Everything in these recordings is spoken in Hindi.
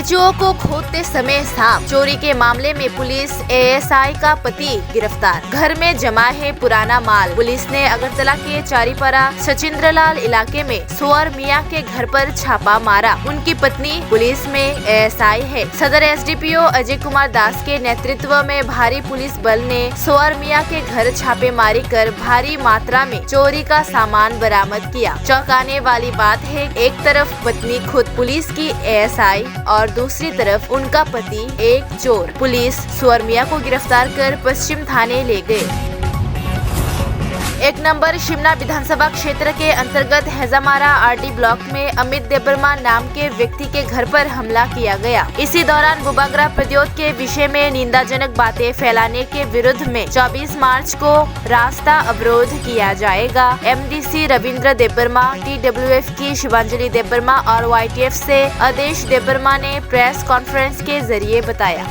बगीचों को खोदते समय सांप। चोरी के मामले में पुलिस एएसआई का पति गिरफ्तार। घर में जमा है पुराना माल। पुलिस ने अगरतला के चारीपारा सचिंद्रलाल इलाके में सोअर मियां के घर पर छापा मारा। उनकी पत्नी पुलिस में एएसआई है। सदर एसडीपीओ अजय कुमार दास के नेतृत्व में भारी पुलिस बल ने सोअर मियां के घर छापेमारी कर भारी मात्रा में चोरी का सामान बरामद किया। चौंकाने वाली बात है, एक तरफ पत्नी खुद पुलिस की एएसआई और दूसरी तरफ उनका पति एक चोर। पुलिस सोअर मियां को गिरफ्तार कर पश्चिम थाने ले गए। 1 नंबर शिमला विधानसभा क्षेत्र के अंतर्गत हैजामारा आरडी ब्लॉक में अमित देबर्मा नाम के व्यक्ति के घर पर हमला किया गया। इसी दौरान बुबागरा प्रद्योत के विषय में निंदाजनक बातें फैलाने के विरुद्ध में 24 मार्च को रास्ता अवरोध किया जाएगा। एमडीसी रविंद्र देबर्मा, टीडब्ल्यूएफ की शिवांजलि देबर्मा और वाईटीएफ से आदेश देबर्मा ने प्रेस कॉन्फ्रेंस के जरिए बताया।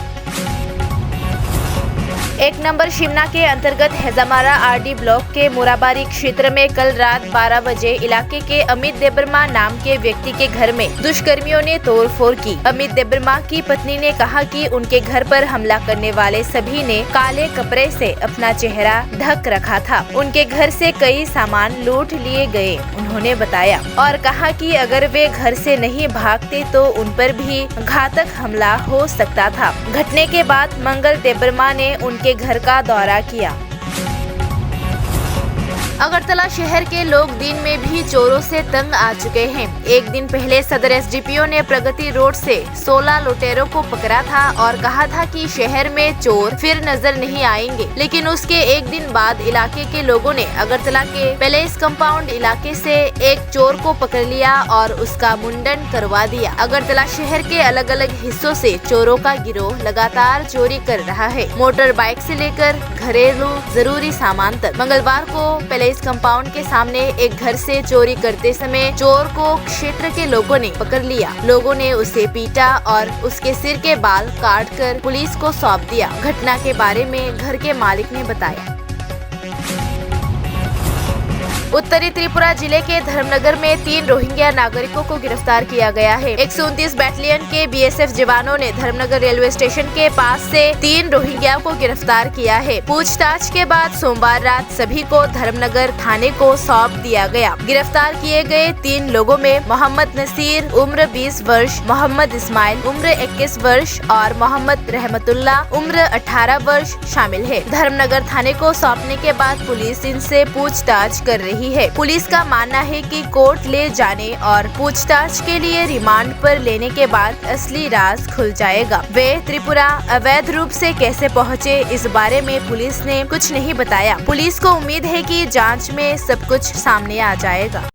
1 नंबर शिमला के अंतर्गत हैजामारा आरडी ब्लॉक के मोराबारी क्षेत्र में कल रात 12 बजे इलाके के अमित देबर्मा नाम के व्यक्ति के घर में दुष्कर्मियों ने तोड़फोड़ की। अमित देबर्मा की पत्नी ने कहा कि उनके घर पर हमला करने वाले सभी ने काले कपड़े से अपना चेहरा ढक रखा था। उनके घर से कई सामान लूट लिए गए, उन्होंने बताया, और कहा कि अगर वे घर से नहीं भागते तो उन पर भी घातक हमला हो सकता था। घटने के बाद मंगल देबर्मा ने उनके घर का दौरा किया। अगरतला शहर के लोग दिन में भी चोरों से तंग आ चुके हैं। एक दिन पहले सदर एसडीपीओ ने प्रगति रोड से 16 लुटेरों को पकड़ा था और कहा था कि शहर में चोर फिर नजर नहीं आएंगे। लेकिन उसके एक दिन बाद इलाके के लोगों ने अगरतला के पैलेस कंपाउंड इलाके से एक चोर को पकड़ लिया और उसका मुंडन करवा दिया। अगरतला शहर के अलग अलग हिस्सों से चोरों का गिरोह लगातार चोरी कर रहा है, मोटर बाइक से लेकर घरेलू जरूरी सामान तक। मंगलवार को इस कंपाउंड के सामने एक घर से चोरी करते समय चोर को क्षेत्र के लोगों ने पकड़ लिया। लोगों ने उसे पीटा और उसके सिर के बाल काटकर पुलिस को सौंप दिया। घटना के बारे में घर के मालिक ने बताया। उत्तरी त्रिपुरा जिले के धर्मनगर में 3 रोहिंग्या नागरिकों को गिरफ्तार किया गया है। 129 बैटालियन के बीएसएफ जवानों ने धर्मनगर रेलवे स्टेशन के पास से 3 रोहिंग्या को गिरफ्तार किया है। पूछताछ के बाद सोमवार रात सभी को धर्मनगर थाने को सौंप दिया गया। गिरफ्तार किए गए 3 लोगों में मोहम्मद नसीर उम्र 20 वर्ष, मोहम्मद इस्माइल उम्र 21 वर्ष और मोहम्मद रहमतुल्ला उम्र 18 वर्ष शामिल है। धर्मनगर थाने को सौंपने के बाद पुलिस इनसे पूछताछ कर रही है। पुलिस का मानना है कि कोर्ट ले जाने और पूछताछ के लिए रिमांड पर लेने के बाद असली राज खुल जाएगा। वे त्रिपुरा अवैध रूप से कैसे पहुंचे, इस बारे में पुलिस ने कुछ नहीं बताया। पुलिस को उम्मीद है कि जांच में सब कुछ सामने आ जाएगा।